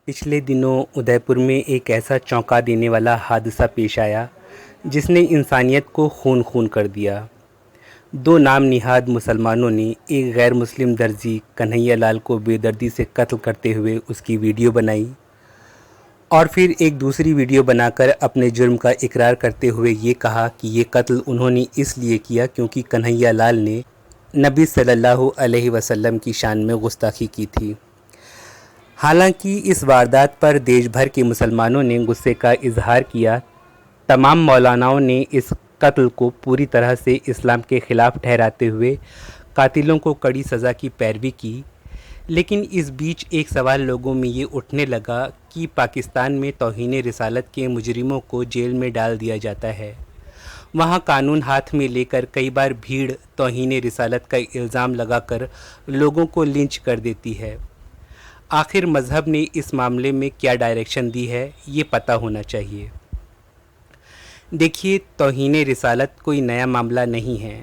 پچھلے دنوں ادے پور میں ایک ایسا چونکا دینے والا حادثہ پیش آیا جس نے انسانیت کو خون خون کر دیا۔ دو نام نہاد مسلمانوں نے ایک غیر مسلم درزی کنہیا لال کو بے دردی سے قتل کرتے ہوئے اس کی ویڈیو بنائی اور پھر ایک دوسری ویڈیو بنا کر اپنے جرم کا اقرار کرتے ہوئے یہ کہا کہ یہ قتل انہوں نے اس لیے کیا کیونکہ کنہیا لال نے نبی صلی اللہ علیہ وسلم کی شان میں گستاخی کی تھی۔ حالانکہ اس واردات پر دیش بھر کے مسلمانوں نے غصے کا اظہار کیا، تمام مولاناؤں نے اس قتل کو پوری طرح سے اسلام کے خلاف ٹھہراتے ہوئے قاتلوں کو کڑی سزا کی پیروی کی، لیکن اس بیچ ایک سوال لوگوں میں یہ اٹھنے لگا کہ پاکستان میں توہین رسالت کے مجرموں کو جیل میں ڈال دیا جاتا ہے، وہاں قانون ہاتھ میں لے کر کئی بار بھیڑ توہین رسالت کا الزام لگا کر لوگوں کو لنچ کر دیتی ہے۔ آخر مذہب نے اس معاملے میں کیا ڈائریکشن دی ہے، یہ پتہ ہونا چاہیے۔ دیکھیے، توہین رسالت کوئی نیا معاملہ نہیں ہے۔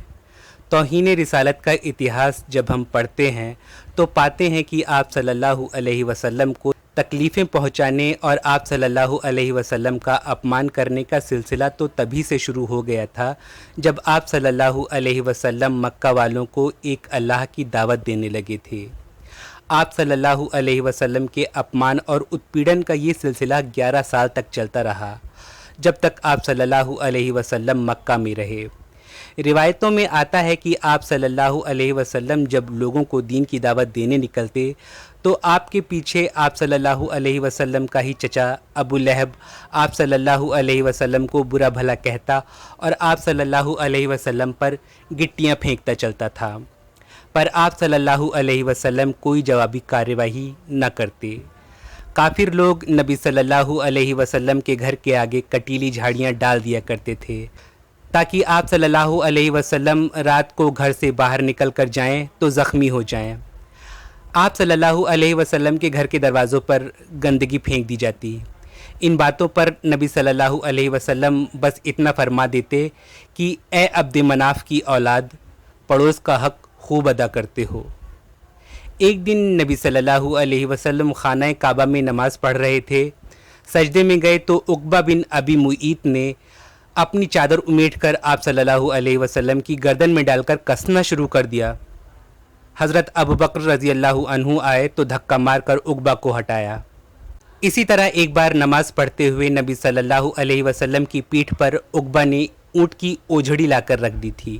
توہین رسالت کا اتہاس جب ہم پڑھتے ہیں تو پاتے ہیں کہ آپ صلی اللہ علیہ وسلم کو تکلیفیں پہنچانے اور آپ صلی اللہ علیہ وسلم کا اپمان کرنے کا سلسلہ تو تبھی سے شروع ہو گیا تھا جب آپ صلی اللہ علیہ وسلم مکہ والوں کو ایک اللہ کی دعوت دینے لگے تھے۔ آپ صلی اللہ علیہ وسلم کے اپمان اور اتپیڑن کا یہ سلسلہ 11 سال تک چلتا رہا، جب تک آپ صلی اللہ علیہ وسلم مکہ میں رہے۔ روایتوں میں آتا ہے کہ آپ صلی اللہ علیہ وسلم جب لوگوں کو دین کی دعوت دینے نکلتے تو آپ کے پیچھے آپ صلی اللہ علیہ وسلم کا ہی چچا ابو لہب آپ صلی اللہ علیہ وسلم کو برا بھلا کہتا اور آپ صلی اللہ علیہ وسلم پر گٹیاں پھینکتا چلتا تھا، پر آپ صلی اللہ علیہ وسلم کوئی جوابی کارروائی نہ کرتے۔ کافر لوگ نبی صلی اللہ علیہ وسلم کے گھر کے آگے کٹیلی جھاڑیاں ڈال دیا کرتے تھے تاکہ آپ صلی اللہ علیہ وسلم رات کو گھر سے باہر نکل کر جائیں تو زخمی ہو جائیں۔ آپ صلی اللہ علیہ وسلم کے گھر کے دروازوں پر گندگی پھینک دی جاتی۔ ان باتوں پر نبی صلی اللہ علیہ وسلم بس اتنا فرما دیتے کہ اے عبد مناف کی اولاد، پڑوس کا حق خوب ادا کرتے ہو۔ ایک دن نبی صلی اللہ علیہ وسلم خانہ کعبہ میں نماز پڑھ رہے تھے، سجدے میں گئے تو عقبہ بن ابی معیط نے اپنی چادر امیٹ کر آپ صلی اللہ علیہ وسلم کی گردن میں ڈال کر کسنا شروع کر دیا۔ حضرت ابوبکر رضی اللہ عنہ آئے تو دھکا مار کر عقبہ کو ہٹایا۔ اسی طرح ایک بار نماز پڑھتے ہوئے نبی صلی اللہ علیہ وسلم کی پیٹھ پر عقبہ نے اونٹ کی اوجھڑی لا کر رکھ دی تھی،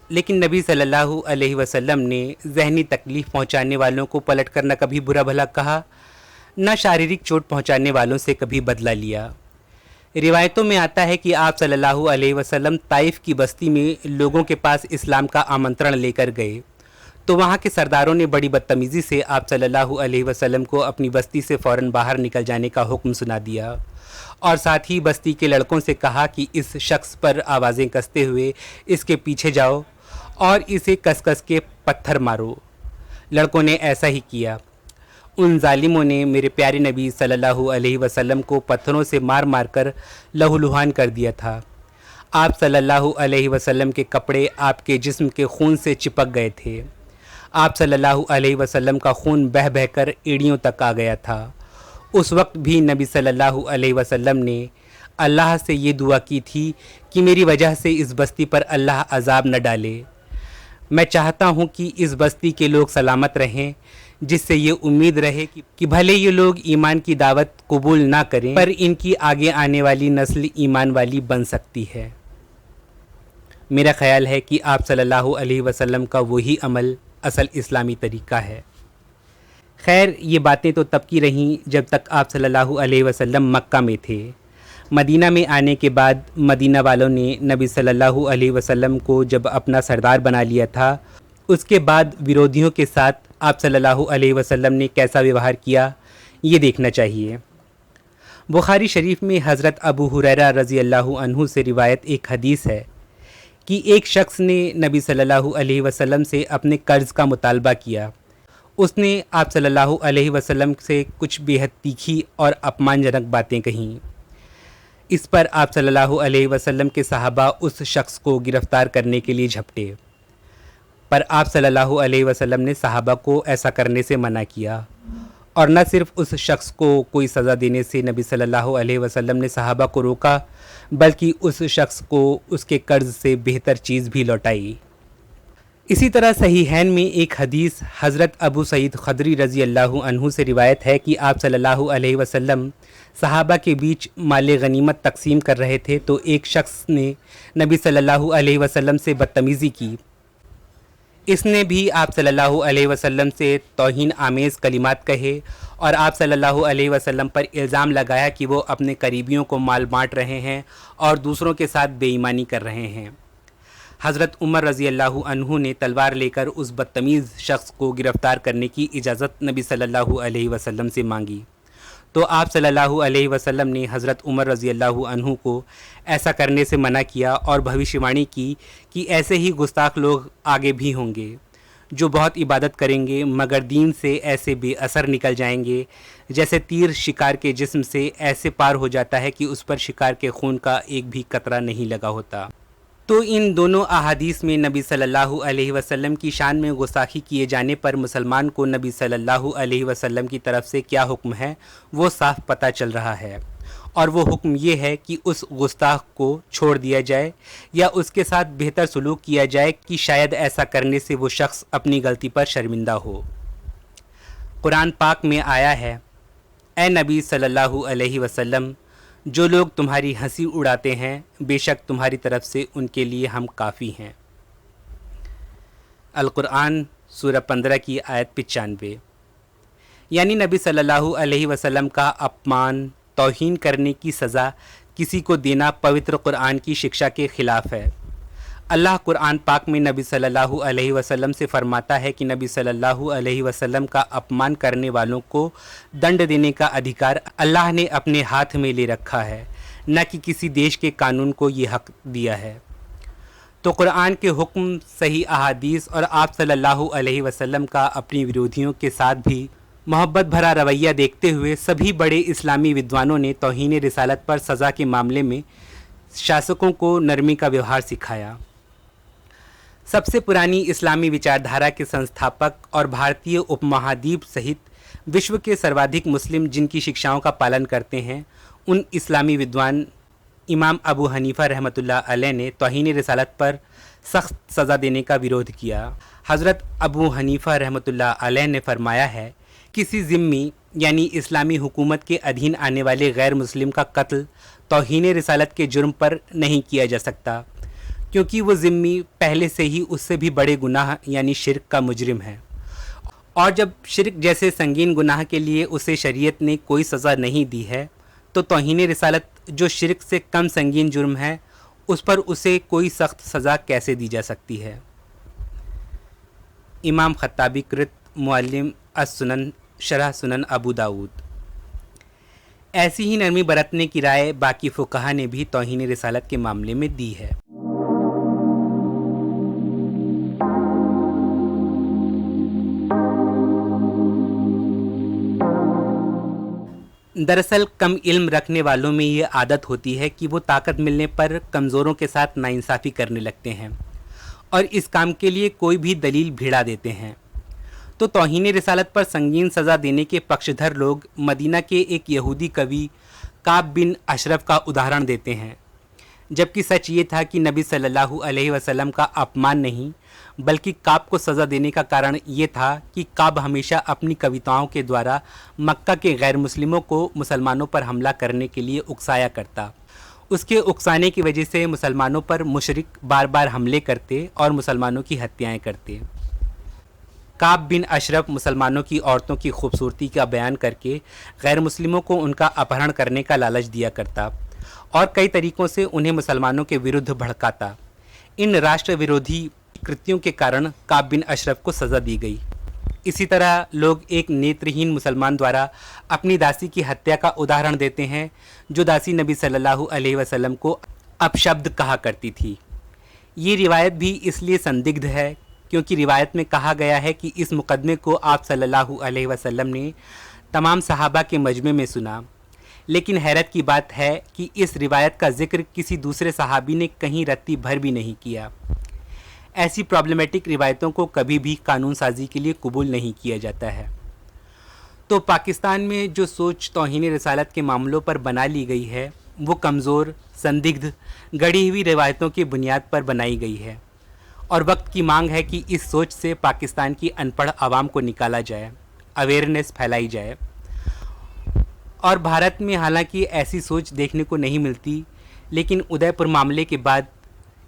لیکن نبی صلی اللہ علیہ وسلم نے ذہنی تکلیف پہنچانے والوں کو پلٹ کر نہ کبھی برا بھلا کہا، نہ شاریرک چوٹ پہنچانے والوں سے کبھی بدلہ لیا۔ روایتوں میں آتا ہے کہ آپ صلی اللہ علیہ وسلم طائف کی بستی میں لوگوں کے پاس اسلام کا آمنترن لے کر گئے تو وہاں کے سرداروں نے بڑی بدتمیزی سے آپ صلی اللہ علیہ وسلم کو اپنی بستی سے فوراً باہر نکل جانے کا حکم سنا دیا اور ساتھ ہی بستی کے لڑکوں سے کہا کہ اس شخص پر آوازیں کستے ہوئے اس کے پیچھے جاؤ اور اسے کس کس کے پتھر مارو۔ لڑکوں نے ایسا ہی کیا۔ ان ظالموں نے میرے پیارے نبی صلی اللہ علیہ وسلم کو پتھروں سے مار مار کر لہو لہان کر دیا تھا۔ آپ صلی اللہ علیہ وسلم کے کپڑے آپ کے جسم کے خون سے چپک گئے تھے۔ آپ صلی اللہ علیہ وسلم کا خون بہہ بہہ کر ایڑیوں تک آ گیا تھا۔ اس وقت بھی نبی صلی اللہ علیہ وسلم نے اللہ سے یہ دعا کی تھی کہ میری وجہ سے اس بستی پر اللہ عذاب نہ ڈالے۔ میں چاہتا ہوں کہ اس بستی کے لوگ سلامت رہیں، جس سے یہ امید رہے کہ بھلے یہ لوگ ایمان کی دعوت قبول نہ کریں پر ان کی آگے آنے والی نسل ایمان والی بن سکتی ہے۔ میرا خیال ہے کہ آپ صلی اللہ علیہ وسلم کا وہی عمل اصل اسلامی طریقہ ہے۔ خیر، یہ باتیں تو تب کی رہیں جب تک آپ صلی اللہ علیہ وسلم مکہ میں تھے۔ مدینہ میں آنے کے بعد مدینہ والوں نے نبی صلی اللہ علیہ وسلم کو جب اپنا سردار بنا لیا تھا، اس کے بعد ورودھیوں کے ساتھ آپ صلی اللہ علیہ وسلم نے کیسا ویوہار کیا، یہ دیکھنا چاہیے۔ بخاری شریف میں حضرت ابو ہریرہ رضی اللہ عنہ سے روایت ایک حدیث ہے کہ ایک شخص نے نبی صلی اللہ علیہ وسلم سے اپنے قرض کا مطالبہ کیا۔ اس نے آپ صلی اللہ علیہ وسلم سے کچھ بے حد تیکھی اور اپمان جنک باتیں کہیں۔ اس پر آپ صلی اللہ علیہ وسلم کے صحابہ اس شخص کو گرفتار کرنے کے لیے جھپٹے، پر آپ صلی اللہ علیہ وسلم نے صحابہ کو ایسا کرنے سے منع کیا اور نہ صرف اس شخص کو کوئی سزا دینے سے نبی صلی اللہ علیہ وسلم نے صحابہ کو روکا، بلکہ اس شخص کو اس کے قرض سے بہتر چیز بھی لوٹائی۔ اسی طرح صحیحین میں ایک حدیث حضرت ابو سعید خدری رضی اللہ عنہ سے روایت ہے کہ آپ صلی اللہ علیہ وسلم صحابہ کے بیچ مال غنیمت تقسیم کر رہے تھے تو ایک شخص نے نبی صلی اللہ علیہ وسلم سے بدتمیزی کی۔ اس نے بھی آپ صلی اللہ علیہ وسلم سے توہین آمیز کلمات کہے اور آپ صلی اللہ علیہ وسلم پر الزام لگایا کہ وہ اپنے قریبیوں کو مال بانٹ رہے ہیں اور دوسروں کے ساتھ بے ایمانی کر رہے ہیں۔ حضرت عمر رضی اللہ عنہ نے تلوار لے کر اس بدتمیز شخص کو گرفتار کرنے کی اجازت نبی صلی اللہ علیہ وسلم سے مانگی، تو آپ صلی اللہ علیہ وسلم نے حضرت عمر رضی اللہ عنہ کو ایسا کرنے سے منع کیا اور بھوشیوانی کی کہ ایسے ہی گستاخ لوگ آگے بھی ہوں گے جو بہت عبادت کریں گے مگر دین سے ایسے بے اثر نکل جائیں گے جیسے تیر شکار کے جسم سے ایسے پار ہو جاتا ہے کہ اس پر شکار کے خون کا ایک بھی قطرہ نہیں لگا ہوتا۔ تو ان دونوں احادیث میں نبی صلی اللہ علیہ وسلم کی شان میں گستاخی کیے جانے پر مسلمان کو نبی صلی اللہ علیہ وسلم کی طرف سے کیا حکم ہے وہ صاف پتہ چل رہا ہے، اور وہ حکم یہ ہے کہ اس گستاخ کو چھوڑ دیا جائے یا اس کے ساتھ بہتر سلوک کیا جائے کہ شاید ایسا کرنے سے وہ شخص اپنی غلطی پر شرمندہ ہو۔ قرآن پاک میں آیا ہے، اے نبی صلی اللہ علیہ وسلم، جو لوگ تمہاری ہنسی اڑاتے ہیں بے شک تمہاری طرف سے ان کے لیے ہم کافی ہیں۔ القرآن سورہ 15 کی آیت 95۔ یعنی نبی صلی اللہ علیہ وسلم کا اپمان، توہین کرنے کی سزا کسی کو دینا پوتر قرآن کی شکشا کے خلاف ہے۔ اللہ قرآن پاک میں نبی صلی اللہ علیہ وسلم سے فرماتا ہے کہ نبی صلی اللہ علیہ وسلم کا اپمان کرنے والوں کو دنڈ دینے کا ادھیکار اللہ نے اپنے ہاتھ میں لے رکھا ہے، نہ کہ کسی دیش کے قانون کو یہ حق دیا ہے۔ تو قرآن کے حکم، صحیح احادیث اور آپ صلی اللہ علیہ وسلم کا اپنی ورودھیوں کے ساتھ بھی محبت بھرا رویہ دیکھتے ہوئے سبھی بڑے اسلامی ودوانوں نے توہین رسالت پر سزا کے معاملے میں شاسکوں کو نرمی کا ویوہار سکھایا۔ سب سے پرانی اسلامی وچاردھارا کے سنستھاپک اور بھارتیہ اپ مہادیپ سہت وشو کے سروادھک مسلم جن کی شکشاؤں کا پالن کرتے ہیں، ان اسلامی ودوان امام ابو حنیفہ رحمۃ اللہ علیہ نے توہین رسالت پر سخت سزا دینے کا ویرودھ کیا۔ حضرت ابو حنیفہ رحمۃ اللہ علیہ نے فرمایا ہے، کسی ذمی یعنی اسلامی حکومت کے ادھین آنے والے غیر مسلم کا قتل توہین رسالت کے جرم پر نہیں کیا جا سکتا، کیونکہ وہ ذمی پہلے سے ہی اس سے بھی بڑے گناہ یعنی شرک کا مجرم ہے، اور جب شرک جیسے سنگین گناہ کے لیے اسے شریعت نے کوئی سزا نہیں دی ہے تو توہین رسالت جو شرک سے کم سنگین جرم ہے اس پر اسے کوئی سخت سزا کیسے دی جا سکتی ہے۔ امام خطابی کرت معلم السنن شرح سنن ابو داود۔ ایسی ہی نرمی برتنے کی رائے باقی فقہا نے بھی توہین رسالت کے معاملے میں دی ہے۔ دراصل کم علم رکھنے والوں میں یہ عادت ہوتی ہے کہ وہ طاقت ملنے پر کمزوروں کے ساتھ ناانصافی کرنے لگتے ہیں اور اس کام کے لیے کوئی بھی دلیل بھیڑا دیتے ہیں۔ تو توہین رسالت پر سنگین سزا دینے کے پکشدھر لوگ مدینہ کے ایک یہودی قوی کعب بن اشرف کا ادھارن دیتے ہیں، جبکہ سچ یہ تھا کہ نبی صلی اللہ علیہ وسلم کا اپمان نہیں بلکہ کعب کو سزا دینے کا کارن یہ تھا کہ کعب ہمیشہ اپنی کویتاؤں کے دوارا مکہ کے غیر مسلموں کو مسلمانوں پر حملہ کرنے کے لیے اکسایا کرتا۔ اس کے اکسانے کی وجہ سے مسلمانوں پر مشرک بار بار حملے کرتے اور مسلمانوں کی ہتیائیں کرتے۔ کعب بن اشرف مسلمانوں کی عورتوں کی خوبصورتی کا بیان کر کے غیر مسلموں کو ان کا اپہرن کرنے کا لالچ دیا کرتا اور کئی طریقوں سے انہیں مسلمانوں کے ورودھ بھڑکاتا۔ ان راشٹر ورودھی کرتیوں کے کارن کعب بن اشرف کو سزا دی گئی۔ اسی طرح لوگ ایک نیترہین مسلمان دوارا اپنی داسی کی ہتیا کا ادھارن دیتے ہیں جو داسی نبی صلی اللہ علیہ وسلم کو اپشبد کہا کرتی تھی۔ یہ روایت بھی اس لیے سندگدھ ہے کیونکہ روایت میں کہا گیا ہے کہ اس مقدمے کو آپ صلی اللہ علیہ وسلم نے تمام صحابہ کے مجمع میں سنا، لیکن حیرت کی بات ہے کہ اس روایت کا ذکر کسی دوسرے صحابی نے کہیں رتی بھر بھی نہیں کیا۔ ایسی پرابلمیٹک روایتوں کو کبھی بھی قانون سازی کے لیے قبول نہیں کیا جاتا ہے۔ تو پاکستان میں جو سوچ توہین رسالت کے معاملوں پر بنا لی گئی ہے وہ کمزور، سندگدھ، گڑی ہوئی روایتوں کی بنیاد پر بنائی گئی ہے، اور وقت کی مانگ ہے کہ اس سوچ سے پاکستان کی ان پڑھ عوام کو نکالا جائے، اویئرنیس پھیلائی جائے۔ اور بھارت میں حالانکہ ایسی سوچ دیکھنے کو نہیں ملتی، لیکن ادے پور معاملے کے بعد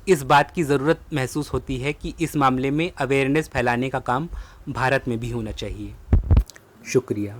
اس بات کی ضرورت محسوس ہوتی ہے کہ اس معاملے میں اویئرنیس پھیلانے کا کام بھارت میں بھی ہونا چاہیے۔ شکریہ۔